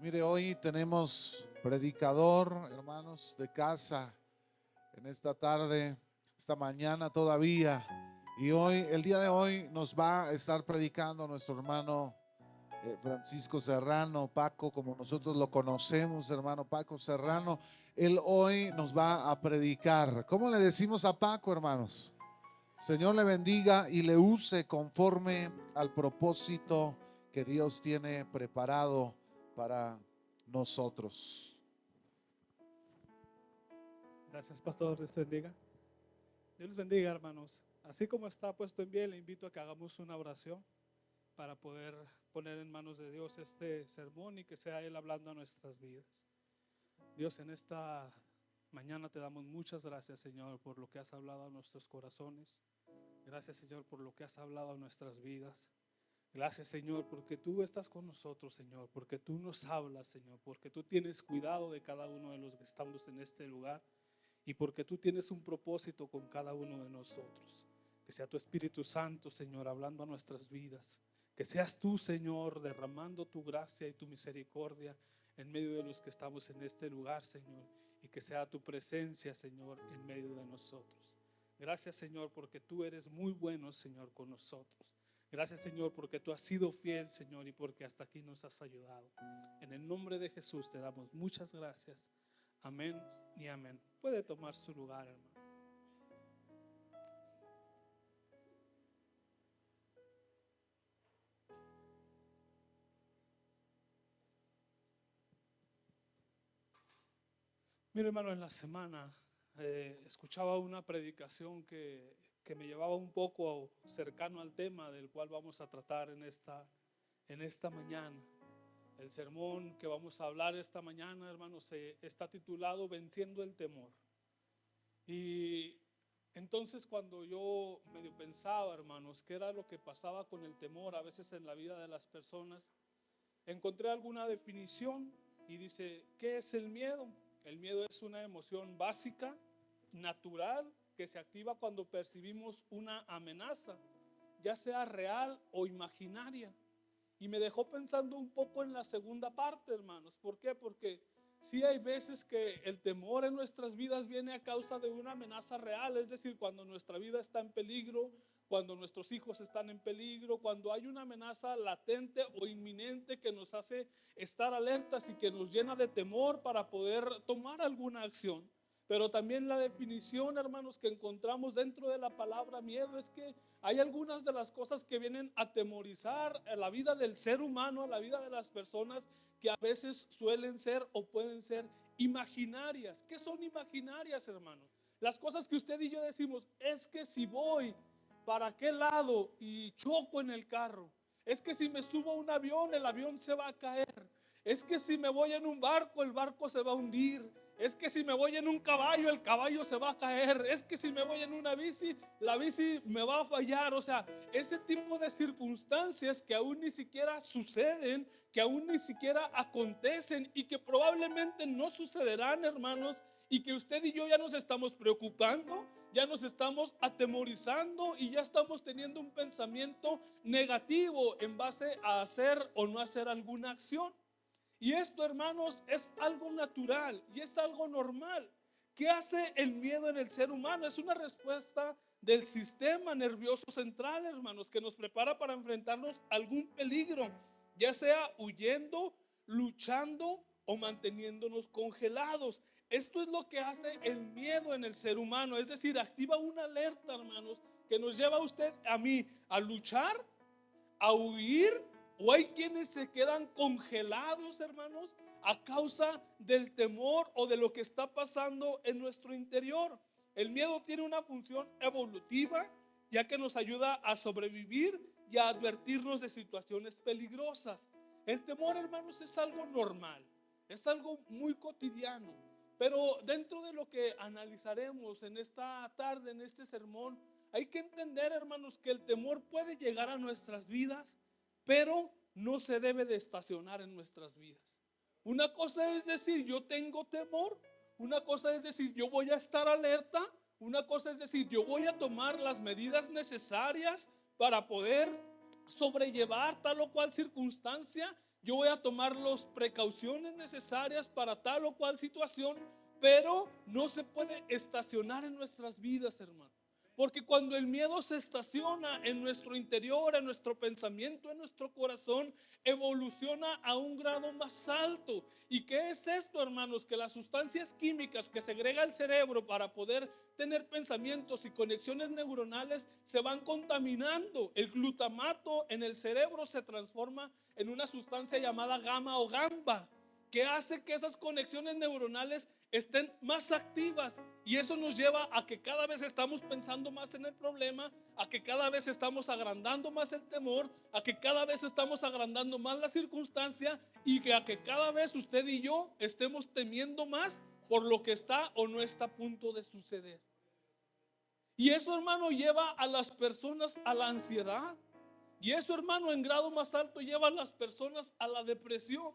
Mire, hoy tenemos predicador, hermanos, de casa en esta tarde, esta mañana todavía. Y hoy, el día de hoy, nos va a estar predicando nuestro hermano Francisco Serrano, Paco, como nosotros lo conocemos, hermano Paco Serrano. Él hoy nos va a predicar. ¿Cómo le decimos a Paco, hermanos? Señor le bendiga y le use conforme al propósito que Dios tiene preparado para nosotros. Gracias, pastor. Dios te bendiga. Dios les bendiga, hermanos. Así como está puesto en pie, le invito a que hagamos una oración para poder poner en manos de Dios este sermón y que sea Él hablando a nuestras vidas. Dios, en esta mañana te damos muchas gracias, Señor, por lo que has hablado a nuestros corazones. Gracias, Señor, por lo que has hablado a nuestras vidas. Gracias, Señor, porque tú estás con nosotros, Señor, porque tú nos hablas, Señor, porque tú tienes cuidado de cada uno de los que estamos en este lugar y porque tú tienes un propósito con cada uno de nosotros. Que sea tu Espíritu Santo, Señor, hablando a nuestras vidas. Que seas tú, Señor, derramando tu gracia y tu misericordia en medio de los que estamos en este lugar, Señor, y que sea tu presencia, Señor, en medio de nosotros. Gracias, Señor, porque tú eres muy bueno, Señor, con nosotros. Gracias, Señor, porque tú has sido fiel, Señor, y porque hasta aquí nos has ayudado. En el nombre de Jesús te damos muchas gracias. Amén y amén. Puede tomar su lugar, hermano. Mire, hermano, en la semana escuchaba una predicación que me llevaba un poco cercano al tema del cual vamos a tratar en esta mañana. El sermón que vamos a hablar esta mañana, hermanos, está titulado Venciendo el temor. Y entonces cuando yo medio pensaba, hermanos, qué era lo que pasaba con el temor a veces en la vida de las personas, encontré alguna definición y dice, ¿qué es el miedo? El miedo es una emoción básica, natural, que se activa cuando percibimos una amenaza, ya sea real o imaginaria. Y me dejó pensando un poco en la segunda parte, hermanos. ¿Por qué? Porque sí hay veces que el temor en nuestras vidas viene a causa de una amenaza real, es decir, cuando nuestra vida está en peligro, cuando nuestros hijos están en peligro, cuando hay una amenaza latente o inminente que nos hace estar alertas y que nos llena de temor para poder tomar alguna acción. Pero también la definición, hermanos, que encontramos dentro de la palabra miedo es que hay algunas de las cosas que vienen a atemorizar a la vida del ser humano, a la vida de las personas, que a veces suelen ser o pueden ser imaginarias. ¿Qué son imaginarias, hermanos? Las cosas que usted y yo decimos, es que si voy para qué lado y choco en el carro, es que si me subo a un avión, el avión se va a caer, es que si me voy en un barco, el barco se va a hundir, es que si me voy en un caballo, el caballo se va a caer, es que si me voy en una bici, la bici me va a fallar. O sea, ese tipo de circunstancias que aún ni siquiera suceden, que aún ni siquiera acontecen y que probablemente no sucederán, hermanos, y que usted y yo ya nos estamos preocupando, ya nos estamos atemorizando y ya estamos teniendo un pensamiento negativo en base a hacer o no hacer alguna acción. Y esto, hermanos, es algo natural y es algo normal. ¿Qué hace el miedo en el ser humano? Es una respuesta del sistema nervioso central, hermanos, que nos prepara para enfrentarnos a algún peligro, ya sea huyendo, luchando o manteniéndonos congelados. Esto es lo que hace el miedo en el ser humano, es decir, activa una alerta, hermanos, que nos lleva a usted, a mí, a luchar, a huir, o hay quienes se quedan congelados, hermanos, a causa del temor o de lo que está pasando en nuestro interior. El miedo tiene una función evolutiva, ya que nos ayuda a sobrevivir y a advertirnos de situaciones peligrosas. El temor, hermanos, es algo normal, es algo muy cotidiano. Pero dentro de lo que analizaremos en esta tarde, en este sermón, hay que entender, hermanos, que el temor puede llegar a nuestras vidas, pero no se debe de estacionar en nuestras vidas. Una cosa es decir, yo tengo temor. Una cosa es decir, yo voy a estar alerta. Una cosa es decir, yo voy a tomar las medidas necesarias para poder sobrellevar tal o cual circunstancia. yo voy a tomar las precauciones necesarias para tal o cual situación, pero no se puede estacionar en nuestras vidas, hermano. Porque cuando el miedo se estaciona en nuestro interior, en nuestro pensamiento, en nuestro corazón, evoluciona a un grado más alto. ¿Y qué es esto, hermanos? Que las sustancias químicas que segrega el cerebro para poder tener pensamientos y conexiones neuronales se van contaminando. El glutamato en el cerebro se transforma en una sustancia llamada gamma o gamba, que hace que esas conexiones neuronales estén más activas, y eso nos lleva a que cada vez estamos pensando más en el problema, a que cada vez estamos agrandando más el temor, a que cada vez estamos agrandando más la circunstancia, y que a que cada vez usted y yo estemos temiendo más por lo que está o no está a punto de suceder. Y eso, hermano, lleva a las personas a la ansiedad, y eso, hermano, en grado más alto lleva a las personas a la depresión,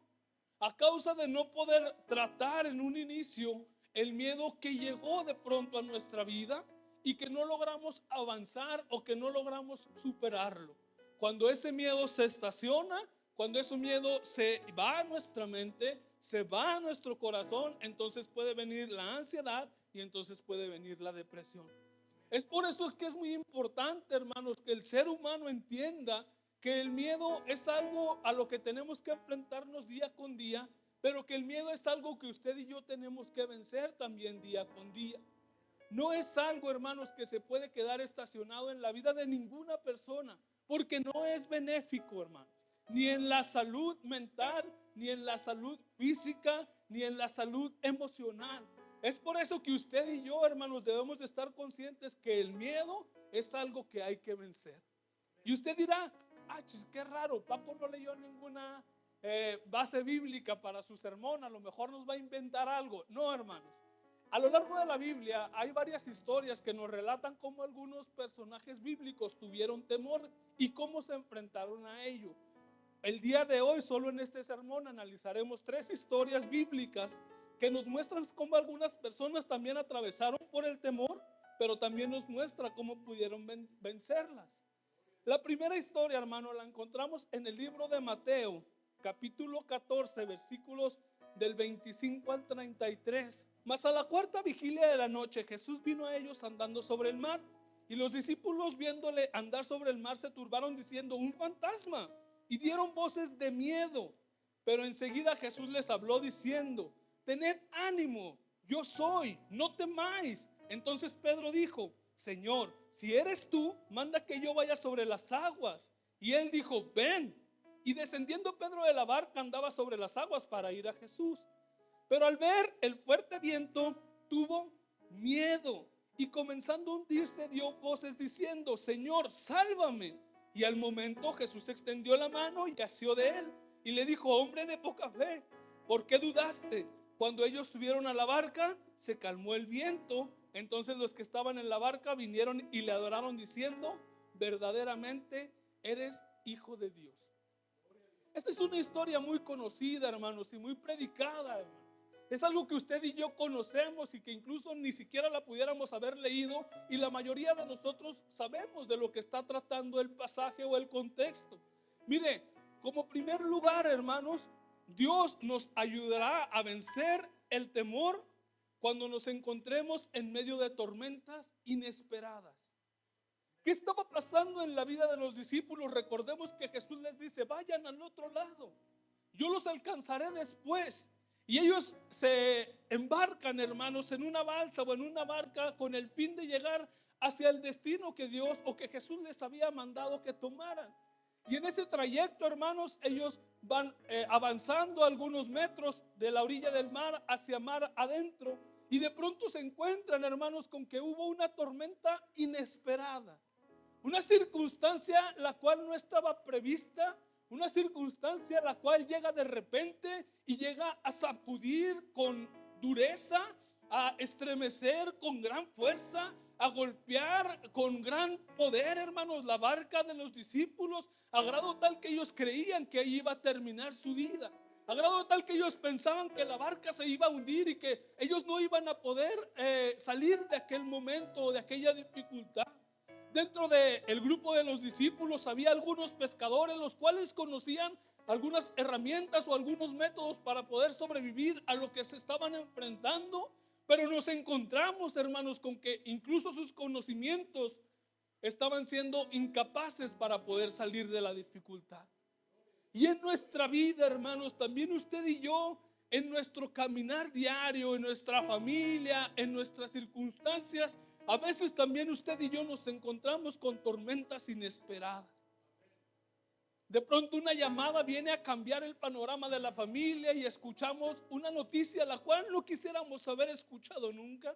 a causa de no poder tratar en un inicio el miedo que llegó de pronto a nuestra vida y que no logramos avanzar o que no logramos superarlo. Cuando ese miedo se estaciona, cuando ese miedo se va a nuestra mente, se va a nuestro corazón, entonces puede venir la ansiedad y entonces puede venir la depresión. Es por eso que es muy importante, hermanos, que el ser humano entienda que el miedo es algo a lo que tenemos que enfrentarnos día con día, pero que el miedo es algo que usted y yo tenemos que vencer también día con día. No es algo, hermanos, que se puede quedar estacionado en la vida de ninguna persona, porque no es benéfico, hermanos, ni en la salud mental, ni en la salud física, ni en la salud emocional. Es por eso que usted y yo, hermanos, debemos de estar conscientes que el miedo es algo que hay que vencer. Y usted dirá, qué raro, Papo no leyó ninguna base bíblica para su sermón, a lo mejor nos va a inventar algo. No, hermanos, a lo largo de la Biblia hay varias historias que nos relatan cómo algunos personajes bíblicos tuvieron temor y cómo se enfrentaron a ello. El día de hoy, solo en este sermón, analizaremos 3 historias bíblicas que nos muestran cómo algunas personas también atravesaron por el temor, pero también nos muestra cómo pudieron vencerlas. La primera historia, hermano, la encontramos en el libro de Mateo, capítulo 14, versículos del 25 al 33. Mas a la 4ª vigilia de la noche, Jesús vino a ellos andando sobre el mar, y los discípulos, viéndole andar sobre el mar, se turbaron diciendo, un fantasma, y dieron voces de miedo. Pero enseguida Jesús les habló diciendo, tened ánimo, yo soy, no temáis. Entonces Pedro dijo, Señor, si eres tú, manda que yo vaya sobre las aguas. Y él dijo, ven. Y descendiendo Pedro de la barca, andaba sobre las aguas para ir a Jesús. Pero al ver el fuerte viento, tuvo miedo, y comenzando a hundirse, dio voces diciendo, Señor, sálvame. Y al momento Jesús extendió la mano y asió de él, y le dijo, hombre de poca fe, ¿por qué dudaste? Cuando ellos subieron a la barca, se calmó el viento. Entonces los que estaban en la barca vinieron y le adoraron diciendo, verdaderamente eres hijo de Dios. Esta es una historia muy conocida, hermanos, y muy predicada, hermanos. Es algo que usted y yo conocemos y que incluso ni siquiera la pudiéramos haber leído, y la mayoría de nosotros sabemos de lo que está tratando el pasaje o el contexto. Mire, como primer lugar, hermanos, Dios nos ayudará a vencer el temor cuando nos encontremos en medio de tormentas inesperadas. ¿Qué estaba pasando en la vida de los discípulos? Recordemos que Jesús les dice, vayan al otro lado, yo los alcanzaré después. Y ellos se embarcan, hermanos, en una balsa o en una barca con el fin de llegar hacia el destino que Dios o que Jesús les había mandado que tomaran. Y en ese trayecto, hermanos, ellos van avanzando algunos metros de la orilla del mar hacia mar adentro, y de pronto se encuentran, hermanos, con que hubo una tormenta inesperada, una circunstancia la cual no estaba prevista, una circunstancia la cual llega de repente y llega a sacudir con dureza, a estremecer con gran fuerza, a golpear con gran poder, hermanos, la barca de los discípulos, a grado tal que ellos creían que ahí iba a terminar su vida, a grado tal que ellos pensaban que la barca se iba a hundir y que ellos no iban a poder salir de aquel momento, de aquella dificultad. Dentro del grupo de los discípulos había algunos pescadores, los cuales conocían algunas herramientas o algunos métodos para poder sobrevivir a lo que se estaban enfrentando, pero nos encontramos, hermanos, con que incluso sus conocimientos estaban siendo incapaces para poder salir de la dificultad. Y en nuestra vida, hermanos, también usted y yo, en nuestro caminar diario, en nuestra familia, en nuestras circunstancias, a veces también usted y yo nos encontramos con tormentas inesperadas. De pronto una llamada viene a cambiar el panorama de la familia y escuchamos una noticia la cual no quisiéramos haber escuchado nunca.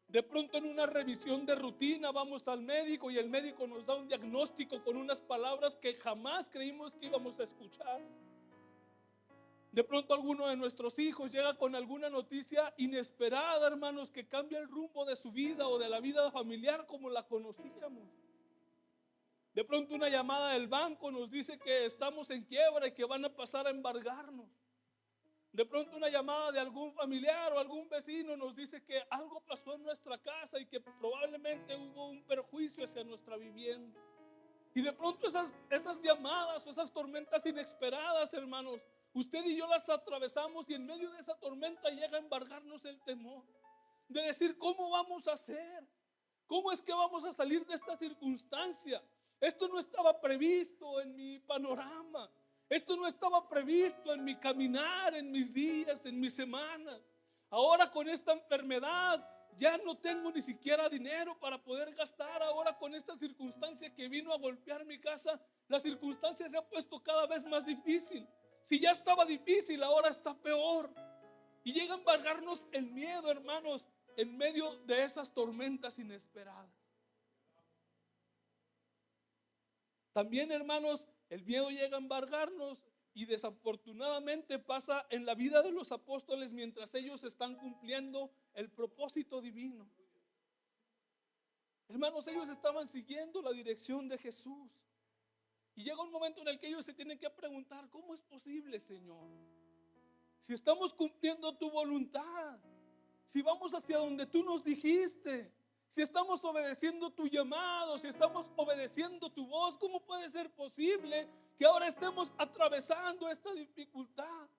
De pronto en una revisión de rutina vamos al médico y el médico nos da un diagnóstico con unas palabras que jamás creímos que íbamos a escuchar. De pronto alguno de nuestros hijos llega con alguna noticia inesperada, hermanos, que cambia el rumbo de su vida o de la vida familiar como la conocíamos. De pronto una llamada del banco nos dice que estamos en quiebra y que van a pasar a embargarnos. De pronto una llamada de algún familiar o algún vecino nos dice que algo pasó en nuestra casa y que probablemente hubo un perjuicio hacia nuestra vivienda. Y de pronto esas llamadas o esas tormentas inesperadas, hermanos, usted y yo las atravesamos y en medio de esa tormenta llega a embargarnos el temor de decir, ¿cómo vamos a hacer? ¿Cómo es que vamos a salir de esta circunstancia? Esto no estaba previsto en mi panorama. Esto no estaba previsto en mi caminar, en mis días, en mis semanas. Ahora con esta enfermedad ya no tengo ni siquiera dinero para poder gastar. Ahora con esta circunstancia que vino a golpear mi casa, la circunstancia se ha puesto cada vez más difícil. Si ya estaba difícil, ahora está peor. Y llega a embargarnos el miedo, hermanos, en medio de esas tormentas inesperadas. También, hermanos, el miedo llega a embargarnos y desafortunadamente pasa en la vida de los apóstoles mientras ellos están cumpliendo el propósito divino. Hermanos, ellos estaban siguiendo la dirección de Jesús. Y llega un momento en el que ellos se tienen que preguntar, ¿cómo es posible, Señor? Si estamos cumpliendo tu voluntad, si vamos hacia donde tú nos dijiste, si estamos obedeciendo tu llamado, si estamos obedeciendo tu voz, ¿cómo puede ser posible que ahora estemos atravesando esta dificultad?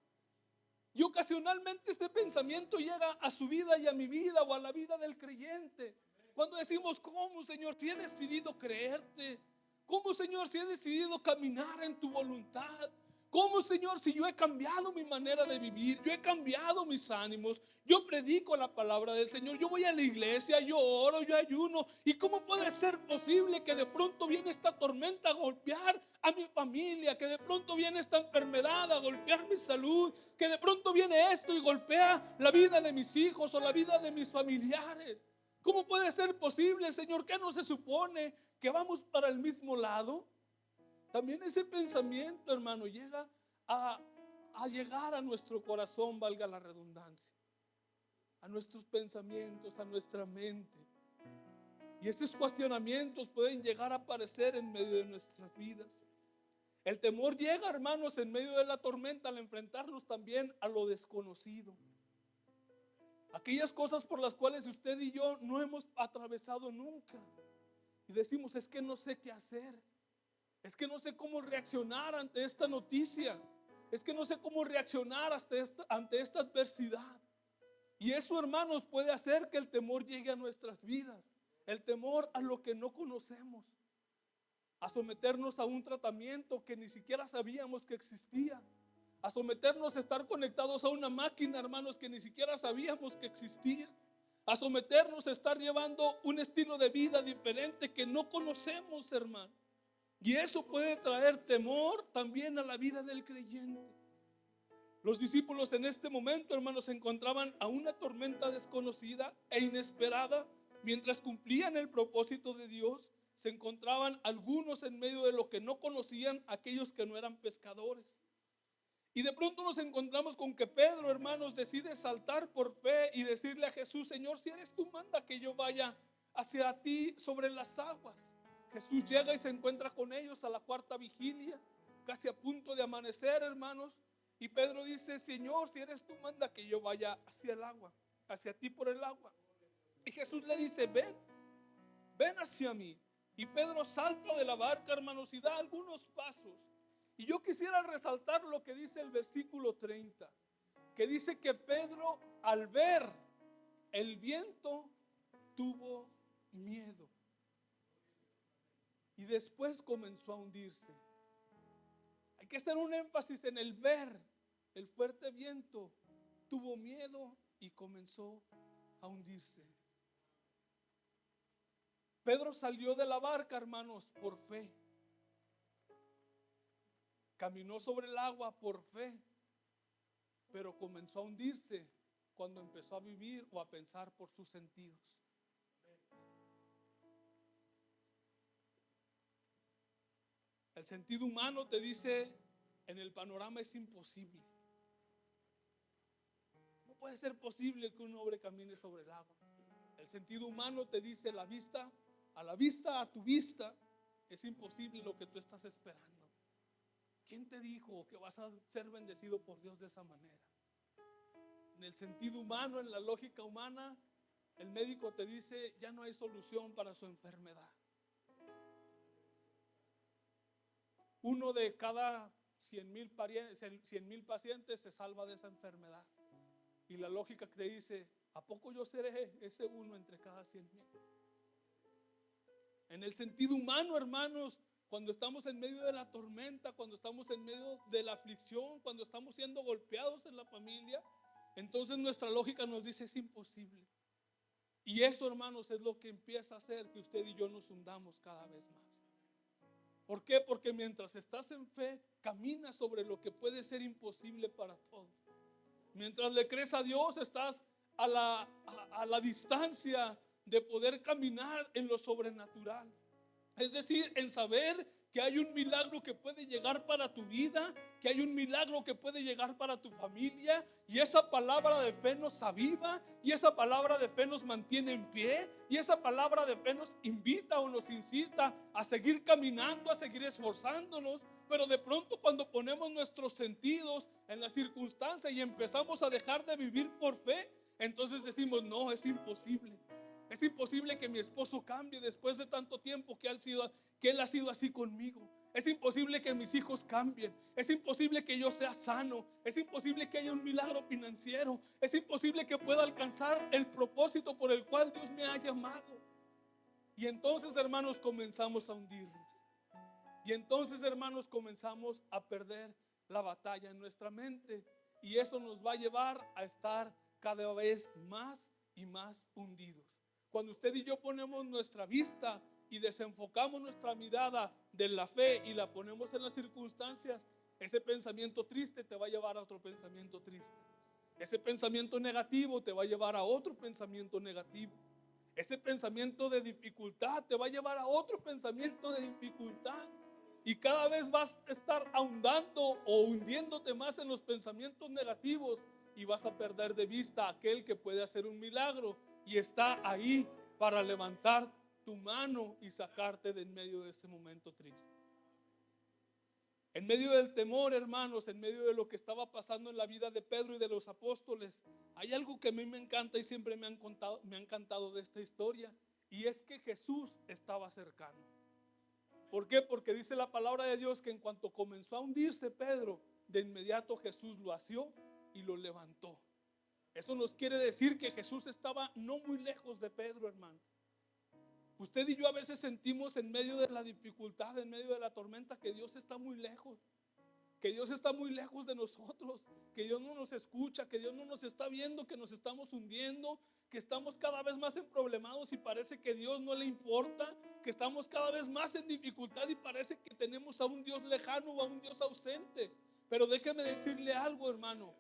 Y ocasionalmente este pensamiento llega a su vida y a mi vida o a la vida del creyente. Cuando decimos, ¿cómo, Señor, si he decidido creerte? ¿Cómo, Señor, si he decidido caminar en tu voluntad? ¿Cómo, Señor, si yo he cambiado mi manera de vivir? Yo he cambiado mis ánimos. Yo predico la palabra del Señor. Yo voy a la iglesia, yo oro, yo ayuno. ¿Y cómo puede ser posible que de pronto viene esta tormenta a golpear a mi familia? Que de pronto viene esta enfermedad a golpear mi salud. Que de pronto viene esto y golpea la vida de mis hijos o la vida de mis familiares. ¿Cómo puede ser posible, Señor? ¿Qué no se supone que vamos para el mismo lado? También ese pensamiento, hermano, llega a llegar a nuestro corazón, valga la redundancia, a nuestros pensamientos, a nuestra mente. Y esos cuestionamientos pueden llegar a aparecer en medio de nuestras vidas. El temor llega, hermanos, en medio de la tormenta al enfrentarnos también a lo desconocido. Aquellas cosas por las cuales usted y yo no hemos atravesado nunca. Y decimos, es que no sé qué hacer. Es que no sé cómo reaccionar ante esta noticia. Es que no sé cómo reaccionar ante esta adversidad. Y eso, hermanos, puede hacer que el temor llegue a nuestras vidas. El temor a lo que no conocemos. A someternos a un tratamiento que ni siquiera sabíamos que existía. A someternos a estar conectados a una máquina, hermanos, que ni siquiera sabíamos que existía. A someternos a estar llevando un estilo de vida diferente que no conocemos, hermano. Y eso puede traer temor también a la vida del creyente. Los discípulos en este momento, hermanos, se encontraban a una tormenta desconocida e inesperada. Mientras cumplían el propósito de Dios, se encontraban algunos en medio de lo que no conocían, aquellos que no eran pescadores. Y de pronto nos encontramos con que Pedro, hermanos, decide saltar por fe y decirle a Jesús, Señor, si eres tú, manda que yo vaya hacia ti sobre las aguas. Jesús llega y se encuentra con ellos a la cuarta vigilia, casi a punto de amanecer, hermanos. Y Pedro dice, Señor, si eres tú, manda que yo vaya hacia el agua, hacia ti por el agua. Y Jesús le dice, ven hacia mí. Y Pedro salta de la barca, hermanos, y da algunos pasos. Y yo quisiera resaltar lo que dice el versículo 30, que dice que Pedro, al ver el viento, tuvo miedo y después comenzó a hundirse. Hay que hacer un énfasis en el ver. El fuerte viento, tuvo miedo y comenzó a hundirse. Pedro salió de la barca, hermanos, por fe. Caminó sobre el agua por fe, pero comenzó a hundirse cuando empezó a vivir o a pensar por sus sentidos. El sentido humano te dice, en el panorama es imposible. No puede ser posible que un hombre camine sobre el agua. El sentido humano te dice, a tu vista, es imposible lo que tú estás esperando. ¿Quién te dijo que vas a ser bendecido por Dios de esa manera? En el sentido humano, en la lógica humana, el médico te dice, ya no hay solución para su enfermedad. Uno de cada 100,000 pacientes se salva de esa enfermedad. Y la lógica te dice, ¿a poco yo seré ese uno entre cada 100,000? En el sentido humano, hermanos, cuando estamos en medio de la tormenta, cuando estamos en medio de la aflicción, cuando estamos siendo golpeados en la familia, entonces nuestra lógica nos dice, es imposible. Y eso, hermanos, es lo que empieza a hacer que usted y yo nos hundamos cada vez más. ¿Por qué? Porque mientras estás en fe, caminas sobre lo que puede ser imposible para todos. Mientras le crees a Dios, estás a la distancia de poder caminar en lo sobrenatural. Es decir, en saber que hay un milagro que puede llegar para tu vida, que hay un milagro que puede llegar para tu familia, y esa palabra de fe nos aviva, y esa palabra de fe nos mantiene en pie, y esa palabra de fe nos invita o nos incita a seguir caminando, a seguir esforzándonos. Pero de pronto, cuando ponemos nuestros sentidos en la circunstancia y empezamos a dejar de vivir por fe, entonces decimos, no, es imposible. Es imposible que mi esposo cambie después de tanto tiempo que él ha sido así conmigo. Es imposible que mis hijos cambien. Es imposible que yo sea sano. Es imposible que haya un milagro financiero. Es imposible que pueda alcanzar el propósito por el cual Dios me ha llamado. Y entonces, hermanos, comenzamos a hundirnos. Y entonces, hermanos, comenzamos a perder la batalla en nuestra mente. Y eso nos va a llevar a estar cada vez más y más hundidos. Cuando usted y yo ponemos nuestra vista y desenfocamos nuestra mirada de la fe y la ponemos en las circunstancias, ese pensamiento triste te va a llevar a otro pensamiento triste. Ese pensamiento negativo te va a llevar a otro pensamiento negativo. Ese pensamiento de dificultad te va a llevar a otro pensamiento de dificultad. Y cada vez vas a estar ahondando o hundiéndote más en los pensamientos negativos y vas a perder de vista a aquel que puede hacer un milagro y está ahí para levantar tu mano y sacarte de en medio de ese momento triste. En medio del temor, hermanos, en medio de lo que estaba pasando en la vida de Pedro y de los apóstoles, hay algo que a mí me encanta y siempre me ha encantado de esta historia, y es que Jesús estaba cercano. ¿Por qué? Porque dice la palabra de Dios que en cuanto comenzó a hundirse Pedro, de inmediato Jesús lo asió y lo levantó. Eso nos quiere decir que Jesús estaba no muy lejos de Pedro, hermano. Usted y yo a veces sentimos en medio de la dificultad, en medio de la tormenta, que Dios está muy lejos. Que Dios está muy lejos de nosotros, que Dios no nos escucha, que Dios no nos está viendo, que nos estamos hundiendo, que estamos cada vez más emproblemados y parece que Dios no le importa, que estamos cada vez más en dificultad y parece que tenemos a un Dios lejano o a un Dios ausente. Pero déjeme decirle algo, hermano.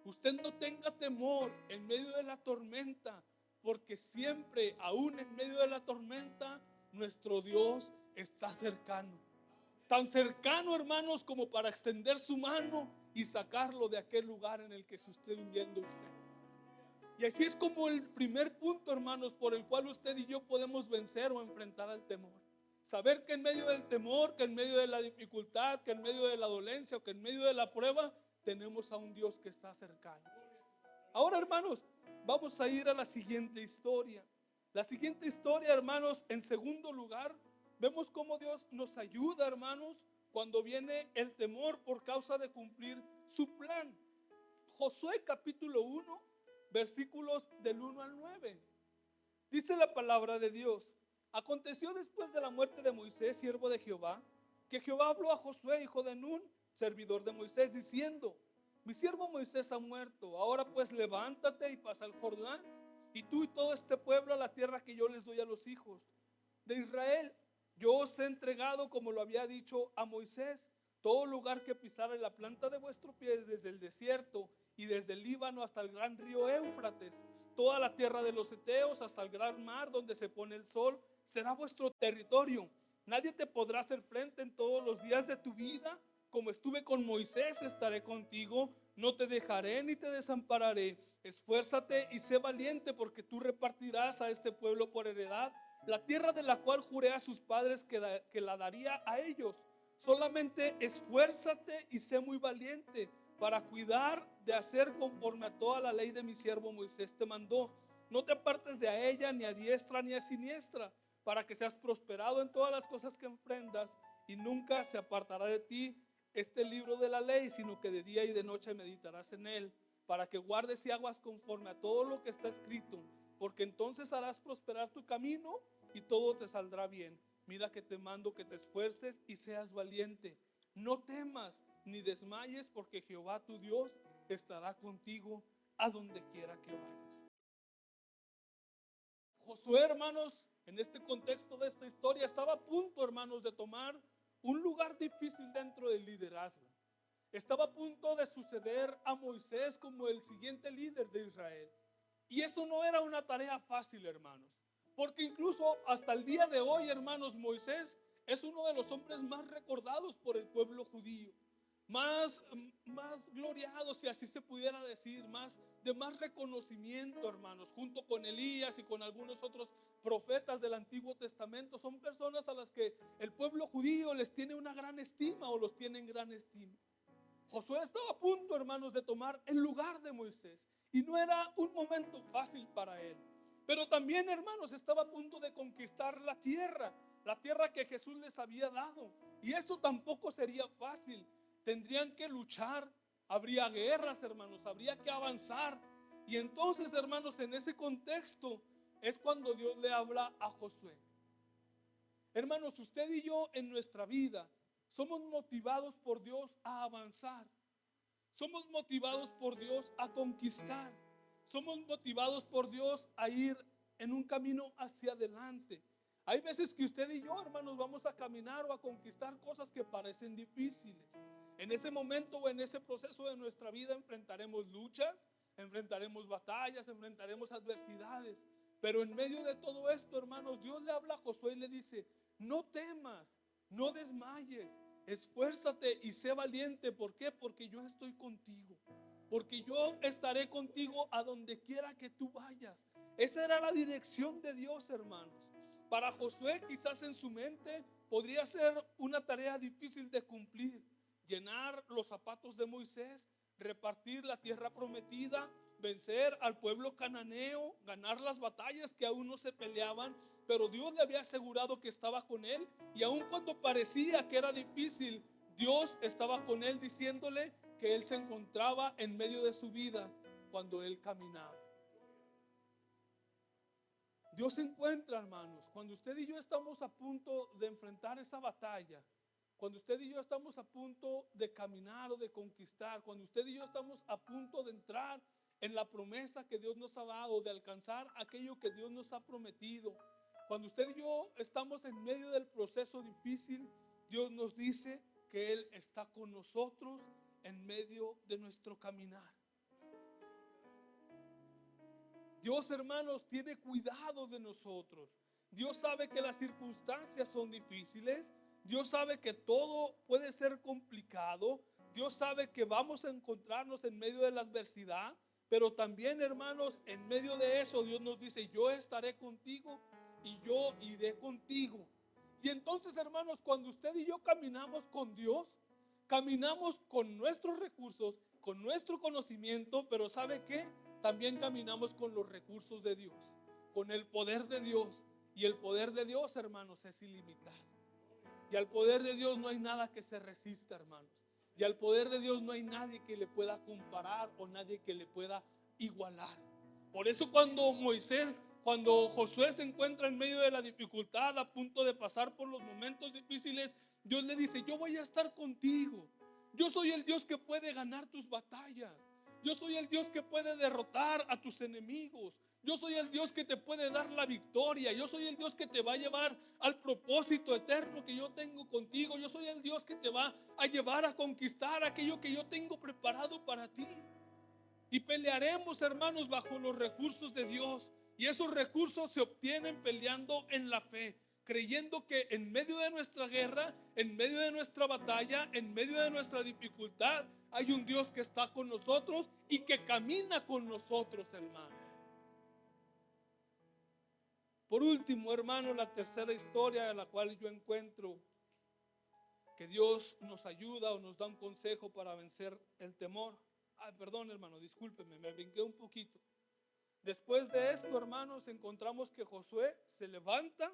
Usted no tenga temor en medio de la tormenta, porque siempre, aún en medio de la tormenta, nuestro Dios está cercano. Tan cercano, hermanos, como para extender su mano y sacarlo de aquel lugar en el que se esté hundiendo usted. Y así es como el primer punto, hermanos, por el cual usted y yo podemos vencer o enfrentar al temor. Saber que en medio del temor, que en medio de la dificultad, que en medio de la dolencia o que en medio de la prueba, tenemos a un Dios que está cercano. Ahora, hermanos, vamos a ir a la siguiente historia. La siguiente historia, hermanos, en segundo lugar, vemos cómo Dios nos ayuda, hermanos, cuando viene el temor por causa de cumplir su plan. Josué capítulo 1, versículos del 1 al 9. Dice la palabra de Dios: aconteció después de la muerte de Moisés, siervo de Jehová, que Jehová habló a Josué, hijo de Nun, servidor de Moisés, diciendo: mi siervo Moisés ha muerto, ahora pues levántate y pasa el Jordán, y tú y todo este pueblo a la tierra que yo les doy a los hijos de Israel. Yo os he entregado, como lo había dicho a Moisés, todo lugar que pisare la planta de vuestro pie, desde el desierto y desde el Líbano hasta el gran río Éufrates, toda la tierra de los heteos hasta el gran mar donde se pone el sol, será vuestro territorio. Nadie te podrá hacer frente en todos los días de tu vida. Como estuve con Moisés, estaré contigo, no te dejaré ni te desampararé. Esfuérzate y sé valiente, porque tú repartirás a este pueblo por heredad la tierra de la cual juré a sus padres que la daría a ellos. Solamente esfuérzate y sé muy valiente para cuidar de hacer conforme a toda la ley de mi siervo Moisés te mandó. No te apartes de a ella, ni a diestra ni a siniestra, para que seas prosperado en todas las cosas que emprendas, y nunca se apartará de ti este libro de la ley, sino que de día y de noche meditarás en él, para que guardes y hagas conforme a todo lo que está escrito, porque entonces harás prosperar tu camino y todo te saldrá bien. Mira que te mando que te esfuerces y seas valiente. No temas ni desmayes, porque Jehová tu Dios estará contigo a donde quiera que vayas. Josué, hermanos, en este contexto de esta historia, estaba a punto, hermanos, de tomar un lugar difícil dentro del liderazgo. Estaba a punto de suceder a Moisés como el siguiente líder de Israel. Y eso no era una tarea fácil, hermanos, porque incluso hasta el día de hoy, hermanos, Moisés es uno de los hombres más recordados por el pueblo judío, más gloriado, si así se pudiera decir, de más reconocimiento, hermanos, junto con Elías y con algunos otros profetas del Antiguo Testamento. Son personas a las que el pueblo judío les tiene una gran estima, o los tiene en gran estima. Josué estaba a punto, hermanos, de tomar el lugar de Moisés, y no era un momento fácil para él. Pero también, hermanos, estaba a punto de conquistar la tierra que Jesús les había dado. Y esto tampoco sería fácil. Tendrían que luchar, habría guerras, hermanos, habría que avanzar. Y entonces, hermanos, en ese contexto es cuando Dios le habla a Josué. Hermanos, usted y yo en nuestra vida somos motivados por Dios a avanzar. Somos motivados por Dios a conquistar. Somos motivados por Dios a ir en un camino hacia adelante. Hay veces que usted y yo, hermanos, vamos a caminar o a conquistar cosas que parecen difíciles. En ese momento o en ese proceso de nuestra vida enfrentaremos luchas, enfrentaremos batallas, enfrentaremos adversidades. Pero en medio de todo esto, hermanos, Dios le habla a Josué y le dice: no temas, no desmayes, esfuérzate y sé valiente. ¿Por qué? Porque yo estoy contigo. Porque yo estaré contigo a donde quiera que tú vayas. Esa era la dirección de Dios, hermanos. Para Josué, quizás en su mente podría ser una tarea difícil de cumplir: llenar los zapatos de Moisés, repartir la tierra prometida, vencer al pueblo cananeo, ganar las batallas que aún no se peleaban. Pero Dios le había asegurado que estaba con él, y aun cuando parecía que era difícil, Dios estaba con él, diciéndole que él se encontraba en medio de su vida cuando él caminaba. Dios se encuentra, hermanos, cuando usted y yo estamos a punto de enfrentar esa batalla, cuando usted y yo estamos a punto de caminar o de conquistar, cuando usted y yo estamos a punto de entrar en la promesa que Dios nos ha dado, de alcanzar aquello que Dios nos ha prometido. Cuando usted y yo estamos en medio del proceso difícil, Dios nos dice que Él está con nosotros en medio de nuestro caminar. Dios, hermanos, tiene cuidado de nosotros. Dios sabe que las circunstancias son difíciles. Dios sabe que todo puede ser complicado. Dios sabe que vamos a encontrarnos en medio de la adversidad. Pero también, hermanos, en medio de eso Dios nos dice: yo estaré contigo y yo iré contigo. Y entonces, hermanos, cuando usted y yo caminamos con Dios, caminamos con nuestros recursos, con nuestro conocimiento, pero ¿sabe qué? También caminamos con los recursos de Dios, con el poder de Dios. Y el poder de Dios, hermanos, es ilimitado. Y al poder de Dios no hay nada que se resista, hermanos. Y al poder de Dios no hay nadie que le pueda comparar o nadie que le pueda igualar. Por eso cuando Josué se encuentra en medio de la dificultad, a punto de pasar por los momentos difíciles, Dios le dice: yo voy a estar contigo. Yo soy el Dios que puede ganar tus batallas. Yo soy el Dios que puede derrotar a tus enemigos. Yo soy el Dios que te puede dar la victoria. Yo soy el Dios que te va a llevar al propósito eterno que yo tengo contigo. Yo soy el Dios que te va a llevar a conquistar aquello que yo tengo preparado para ti. Y pelearemos, hermanos, bajo los recursos de Dios. Y esos recursos se obtienen peleando en la fe, creyendo que en medio de nuestra guerra, en medio de nuestra batalla, en medio de nuestra dificultad, hay un Dios que está con nosotros y que camina con nosotros, hermano. Por último, hermano, la tercera historia en la cual yo encuentro que Dios nos ayuda o nos da un consejo para vencer el temor. Perdón, hermano, discúlpeme, me brinqué un poquito. Después de esto, hermanos, encontramos que Josué se levanta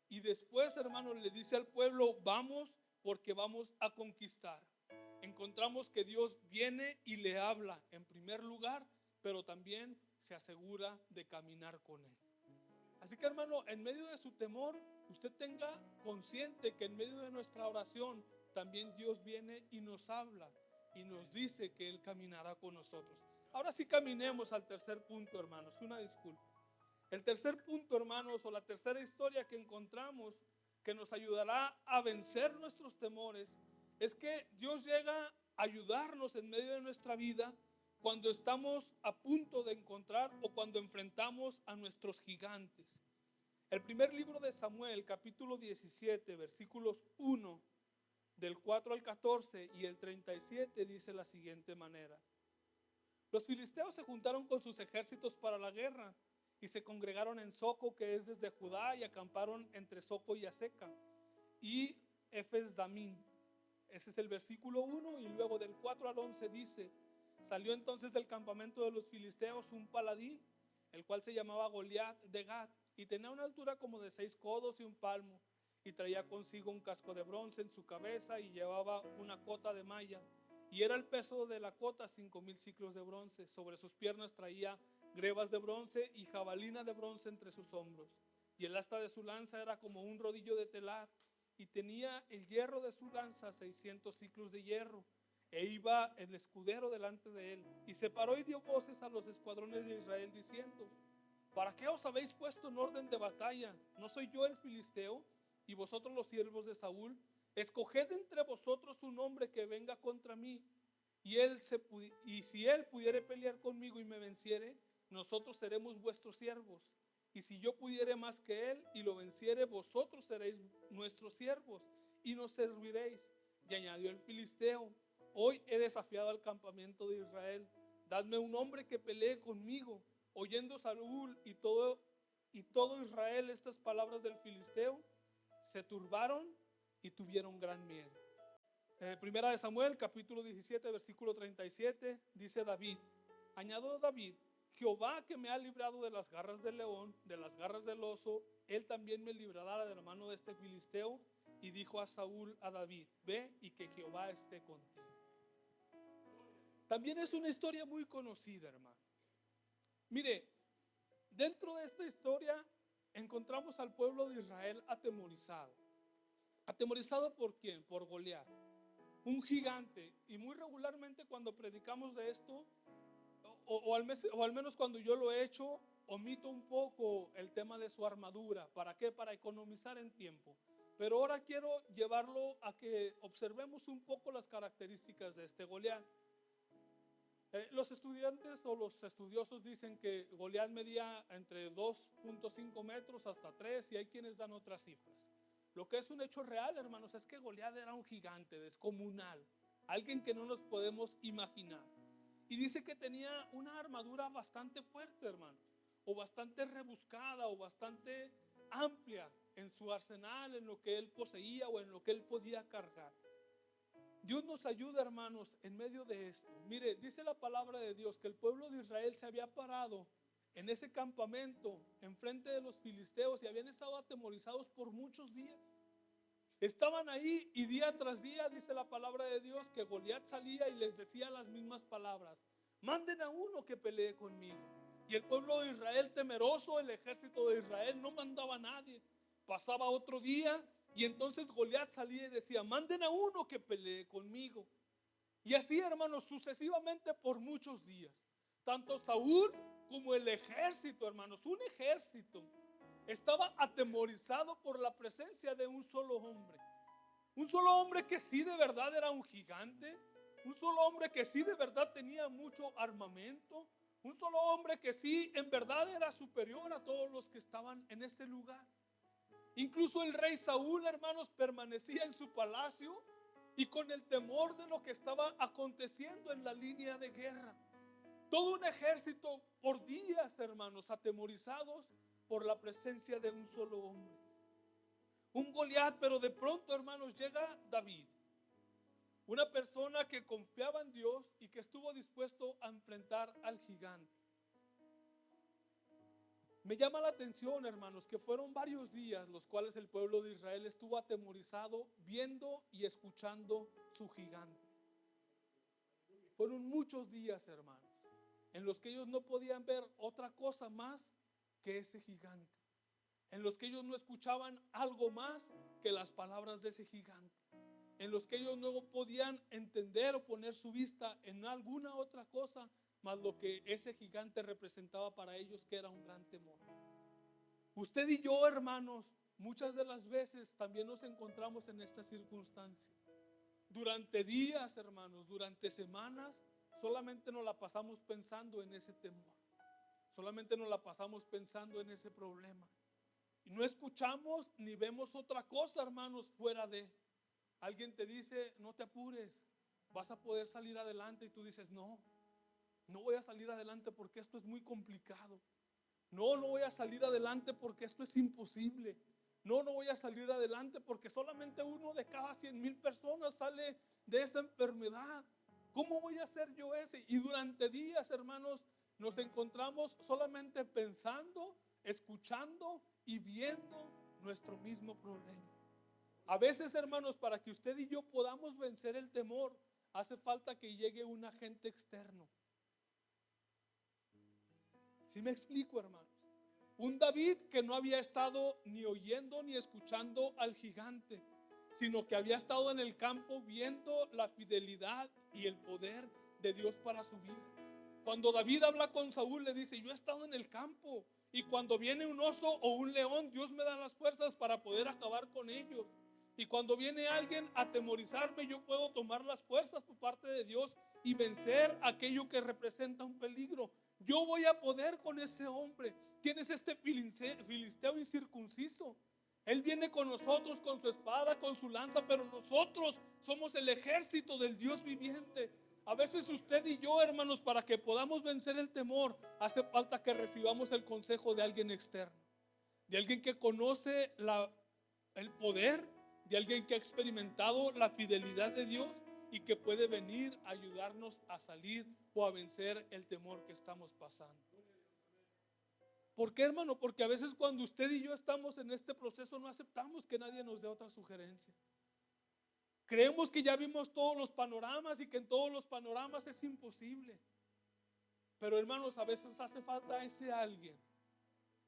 y después, hermanos, le dice al pueblo: vamos, porque vamos a conquistar. Encontramos que Dios viene y le habla en primer lugar, pero también se asegura de caminar con él. Así que, hermano, en medio de su temor, usted tenga consciente que en medio de nuestra oración también Dios viene y nos habla y nos dice que Él caminará con nosotros. Ahora sí caminemos al tercer punto, hermanos. Una disculpa. El tercer punto, hermanos, o la tercera historia que encontramos que nos ayudará a vencer nuestros temores, es que Dios llega a ayudarnos en medio de nuestra vida cuando estamos a punto de encontrar o cuando enfrentamos a nuestros gigantes. El primer libro de Samuel, capítulo 17, versículos 1, del 4 al 14 y el 37, dice la siguiente manera: los filisteos se juntaron con sus ejércitos para la guerra y se congregaron en Soco, que es desde Judá, y acamparon entre Soco y Aseca y Efes Damín. Ese es el versículo 1, y luego del 4 al 11 dice: salió entonces del campamento de los filisteos un paladín, el cual se llamaba Goliat de Gat, y tenía una altura como de 6 codos y un palmo, y traía consigo un casco de bronce en su cabeza y llevaba una cota de malla, y era el peso de la cota 5,000 siclos de bronce. Sobre sus piernas traía grebas de bronce y jabalina de bronce entre sus hombros, y el asta de su lanza era como un rodillo de telar, y tenía el hierro de su lanza 600 ciclos de hierro, e iba el escudero delante de él, y se paró y dio voces a los escuadrones de Israel diciendo: ¿para qué os habéis puesto en orden de batalla? ¿No soy yo el filisteo y vosotros los siervos de Saúl? Escoged entre vosotros un hombre que venga contra mí, y si él pudiere pelear conmigo y me venciere, nosotros seremos vuestros siervos. Y si yo pudiere más que él y lo venciere, vosotros seréis nuestros siervos y nos serviréis. Y añadió el filisteo: hoy he desafiado al campamento de Israel, dadme un hombre que pelee conmigo. Oyendo Saúl y todo Israel estas palabras del filisteo, se turbaron y tuvieron gran miedo. Primera de Samuel, capítulo 17, versículo 37, dice David: añadió David: Jehová, que me ha librado de las garras del león, de las garras del oso, él también me librará de la mano de este filisteo. Y dijo a Saúl a David: ve y que Jehová esté contigo. También es una historia muy conocida, hermano. Mire, dentro de esta historia encontramos al pueblo de Israel atemorizado. ¿Atemorizado por quién? Por Goliat, un gigante. Y muy regularmente cuando predicamos de esto, o al menos cuando yo lo he hecho, omito un poco el tema de su armadura. ¿Para qué? Para economizar en tiempo. Pero ahora quiero llevarlo a que observemos un poco las características de este Goliat. Los estudiantes o los estudiosos dicen que Goliat medía entre 2.5 metros hasta 3, y hay quienes dan otras cifras. Lo que es un hecho real, hermanos, es que Goliat era un gigante descomunal, alguien que no nos podemos imaginar. Y dice que tenía una armadura bastante fuerte, hermanos, o bastante rebuscada, o bastante amplia en su arsenal, en lo que él poseía o en lo que él podía cargar. Dios nos ayuda, hermanos, en medio de esto. Mire, dice la palabra de Dios que el pueblo de Israel se había parado en ese campamento enfrente de los filisteos y habían estado atemorizados por muchos días. Estaban ahí y día tras día, dice la palabra de Dios, que Goliat salía y les decía las mismas palabras: manden a uno que pelee conmigo. Y el pueblo de Israel, temeroso, el ejército de Israel no mandaba a nadie. Pasaba otro día y entonces Goliat salía y decía: manden a uno que pelee conmigo. Y así, hermanos, sucesivamente por muchos días. Tanto Saúl como el ejército, hermanos, un ejército, estaba atemorizado por la presencia de un solo hombre. Un solo hombre que sí de verdad era un gigante. Un solo hombre que sí de verdad tenía mucho armamento. Un solo hombre que sí en verdad era superior a todos los que estaban en ese lugar. Incluso el rey Saúl, hermanos, permanecía en su palacio y con el temor de lo que estaba aconteciendo en la línea de guerra. Todo un ejército por días, hermanos, atemorizados por la presencia de un solo hombre. Un Goliat, pero de pronto, hermanos, llega David. Una persona que confiaba en Dios y que estuvo dispuesto a enfrentar al gigante. Me llama la atención, hermanos, que fueron varios días los cuales el pueblo de Israel estuvo atemorizado viendo y escuchando su gigante. Fueron muchos días, hermanos, en los que ellos no podían ver otra cosa más que ese gigante. En los que ellos no escuchaban algo más que las palabras de ese gigante. En los que ellos no podían entender o poner su vista en alguna otra cosa más lo que ese gigante representaba para ellos, que era un gran temor. Usted y yo, hermanos, muchas de las veces también nos encontramos en esta circunstancia. Durante días, hermanos, durante semanas, solamente nos la pasamos pensando en ese temor. Solamente nos la pasamos pensando en ese problema. Y no escuchamos ni vemos otra cosa, hermanos, fuera de. Alguien te dice: no te apures, vas a poder salir adelante. Y tú dices: no voy a salir adelante porque esto es muy complicado. No voy a salir adelante porque esto es imposible. No voy a salir adelante porque solamente uno de cada 100,000 personas sale de esa enfermedad. ¿Cómo voy a hacer yo ese? Y durante días, hermanos, nos encontramos solamente pensando, escuchando y viendo nuestro mismo problema. A veces, hermanos, para que usted y yo podamos vencer el temor, hace falta que llegue un agente externo. ¿Sí me explico, hermanos? Un David que no había estado ni oyendo ni escuchando al gigante, sino que había estado en el campo viendo la fidelidad y el poder de Dios para su vida. Cuando David habla con Saúl, le dice: yo he estado en el campo, y cuando viene un oso o un león, Dios me da las fuerzas para poder acabar con ellos. Y cuando viene alguien a atemorizarme, yo puedo tomar las fuerzas por parte de Dios y vencer aquello que representa un peligro. Yo voy a poder con ese hombre. ¿Quién es este filisteo incircunciso? Él viene con nosotros con su espada, con su lanza, pero nosotros somos el ejército del Dios viviente. A veces usted y yo, hermanos, para que podamos vencer el temor, hace falta que recibamos el consejo de alguien externo, de alguien que conoce el poder, de alguien que ha experimentado la fidelidad de Dios y que puede venir a ayudarnos a salir o a vencer el temor que estamos pasando. ¿Por qué, hermano? Porque a veces cuando usted y yo estamos en este proceso no aceptamos que nadie nos dé otra sugerencia. Creemos que ya vimos todos los panoramas y que en todos los panoramas es imposible. Pero, hermanos, a veces hace falta ese alguien.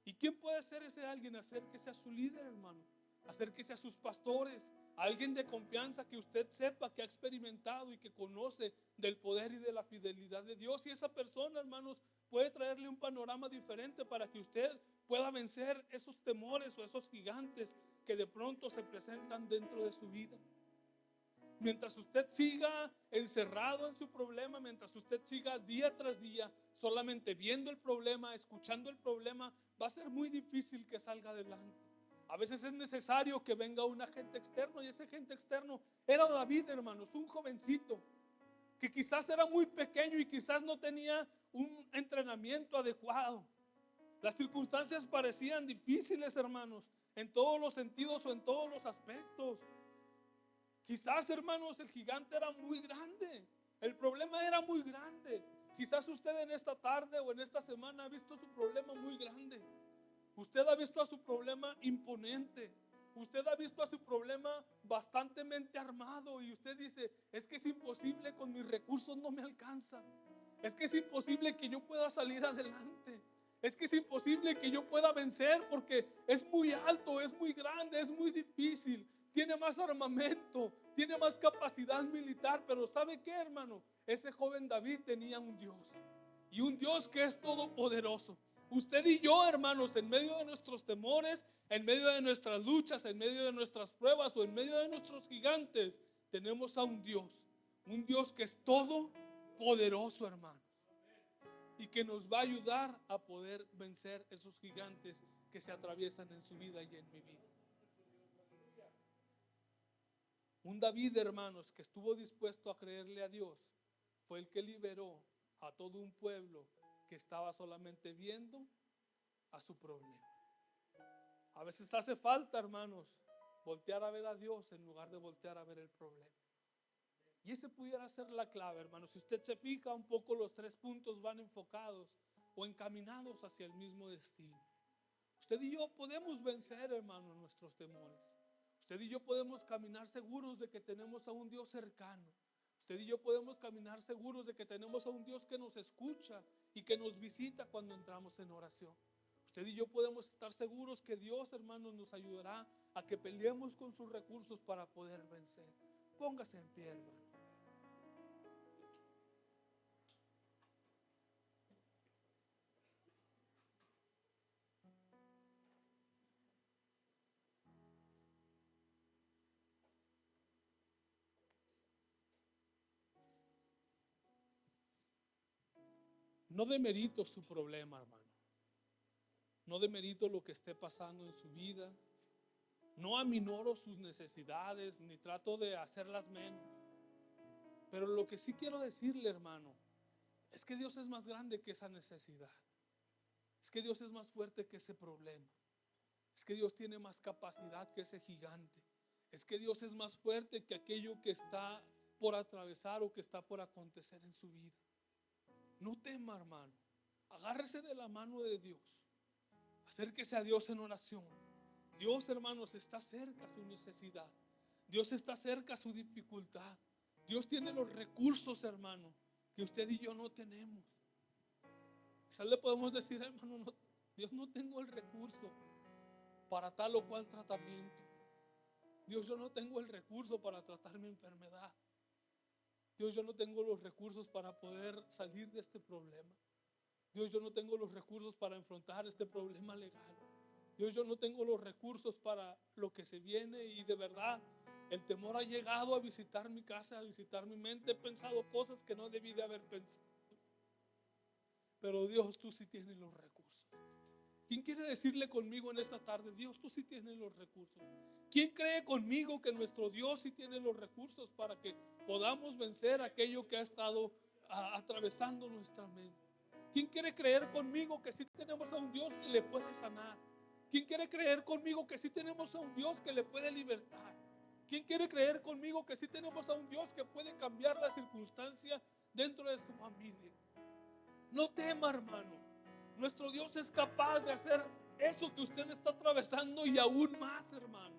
¿Y quién puede ser ese alguien? Acérquese a su líder, hermano. Acérquese a sus pastores, a alguien de confianza que usted sepa que ha experimentado y que conoce del poder y de la fidelidad de Dios. Y esa persona, hermanos, puede traerle un panorama diferente para que usted pueda vencer esos temores o esos gigantes que de pronto se presentan dentro de su vida. Mientras usted siga encerrado en su problema, mientras usted siga día tras día solamente viendo el problema, escuchando el problema, va a ser muy difícil que salga adelante. A veces es necesario que venga un agente externo, y ese agente externo era David, hermanos, un jovencito que quizás era muy pequeño y quizás no tenía un entrenamiento adecuado. Las circunstancias parecían difíciles, hermanos, en todos los sentidos o en todos los aspectos. Quizás, hermanos, el gigante era muy grande, el problema era muy grande. Quizás usted en esta tarde o en esta semana ha visto su problema muy grande. Usted ha visto a su problema imponente. Usted ha visto a su problema bastantemente armado y usted dice, es que es imposible, con mis recursos no me alcanza. Es que es imposible que yo pueda salir adelante. Es que es imposible que yo pueda vencer porque es muy alto, es muy grande, es muy difícil. Tiene más armamento, tiene más capacidad militar. Pero ¿sabe qué, hermano? Ese joven David tenía un Dios. Y un Dios que es todopoderoso. Usted y yo, hermanos, en medio de nuestros temores, en medio de nuestras luchas, en medio de nuestras pruebas o en medio de nuestros gigantes, tenemos a un Dios que es todopoderoso, hermanos, y que nos va a ayudar a poder vencer esos gigantes que se atraviesan en su vida y en mi vida. Un David, hermanos, que estuvo dispuesto a creerle a Dios, fue el que liberó a todo un pueblo que estaba solamente viendo a su problema. A veces hace falta, hermanos, voltear a ver a Dios en lugar de voltear a ver el problema. Y ese pudiera ser la clave, hermanos. Si usted se fija un poco, los 3 puntos van enfocados o encaminados hacia el mismo destino. Usted y yo podemos vencer, hermanos, nuestros temores. Usted y yo podemos caminar seguros de que tenemos a un Dios cercano. Usted y yo podemos caminar seguros de que tenemos a un Dios que nos escucha y que nos visita cuando entramos en oración. Usted y yo podemos estar seguros que Dios, hermanos, nos ayudará a que peleemos con sus recursos para poder vencer. Póngase en pie, hermano. No demerito su problema, hermano. No demerito lo que esté pasando en su vida. No aminoro sus necesidades, ni trato de hacerlas menos. Pero lo que sí quiero decirle, hermano, es que Dios es más grande que esa necesidad. Es que Dios es más fuerte que ese problema. Es que Dios tiene más capacidad que ese gigante. Es que Dios es más fuerte que aquello que está por atravesar o que está por acontecer en su vida. No tema, hermano. Agárrese de la mano de Dios. Acérquese a Dios en oración. Dios, hermanos, está cerca a su necesidad. Dios está cerca a su dificultad. Dios tiene los recursos, hermano, que usted y yo no tenemos. Quizás le podemos decir, hermano, no, Dios, no tengo el recurso para tal o cual tratamiento. Dios, yo no tengo el recurso para tratar mi enfermedad. Dios, yo no tengo los recursos para poder salir de este problema. Dios, yo no tengo los recursos para enfrentar este problema legal. Dios, yo no tengo los recursos para lo que se viene, y de verdad el temor ha llegado a visitar mi casa, a visitar mi mente. He pensado cosas que no debí de haber pensado. Pero Dios, tú sí tienes los recursos. ¿Quién quiere decirle conmigo en esta tarde, Dios, tú sí tienes los recursos? ¿Quién cree conmigo que nuestro Dios sí tiene los recursos para que podamos vencer aquello que ha estado atravesando nuestra mente? ¿Quién quiere creer conmigo que sí tenemos a un Dios que le puede sanar? ¿Quién quiere creer conmigo que sí tenemos a un Dios que le puede libertar? ¿Quién quiere creer conmigo que sí tenemos a un Dios que puede cambiar la circunstancia dentro de su familia? No tema, hermano. Nuestro Dios es capaz de hacer eso que usted está atravesando y aún más, hermano.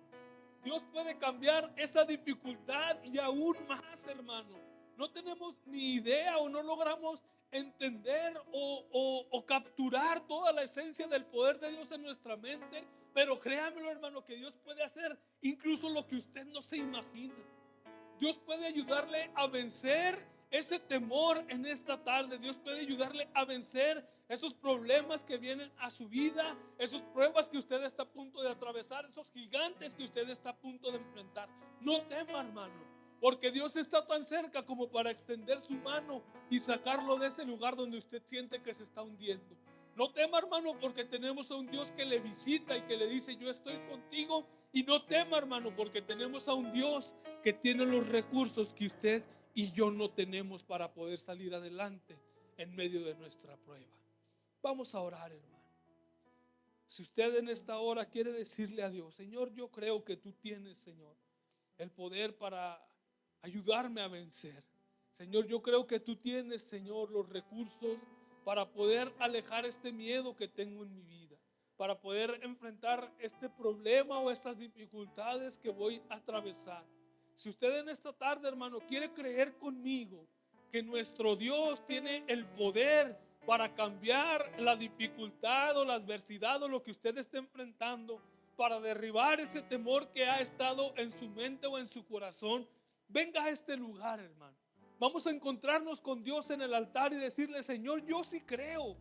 Dios puede cambiar esa dificultad y aún más, hermano. No tenemos ni idea o no logramos entender o capturar toda la esencia del poder de Dios en nuestra mente, pero créanmelo, hermano, que Dios puede hacer incluso lo que usted no se imagina. Dios puede ayudarle a vencer ese temor en esta tarde. Dios puede ayudarle a vencer esos problemas que vienen a su vida, esas pruebas que usted está a punto de atravesar, esos gigantes que usted está a punto de enfrentar. No tema, hermano, porque Dios está tan cerca como para extender su mano y sacarlo de ese lugar donde usted siente que se está hundiendo. No tema, hermano, porque tenemos a un Dios que le visita y que le dice, yo estoy contigo. Y no tema, hermano, porque tenemos a un Dios que tiene los recursos que usted y yo no tenemos para poder salir adelante en medio de nuestra prueba. Vamos a orar, hermano. Si usted en esta hora quiere decirle a Dios, Señor, yo creo que tú tienes, Señor, el poder para ayudarme a vencer. Señor, yo creo que tú tienes, Señor, los recursos para poder alejar este miedo que tengo en mi vida, para poder enfrentar este problema o estas dificultades que voy a atravesar. Si usted en esta tarde, hermano, quiere creer conmigo que nuestro Dios tiene el poder para cambiar la dificultad o la adversidad o lo que usted esté enfrentando, para derribar ese temor que ha estado en su mente o en su corazón, venga a este lugar, hermano. Vamos a encontrarnos con Dios en el altar y decirle: Señor, yo sí creo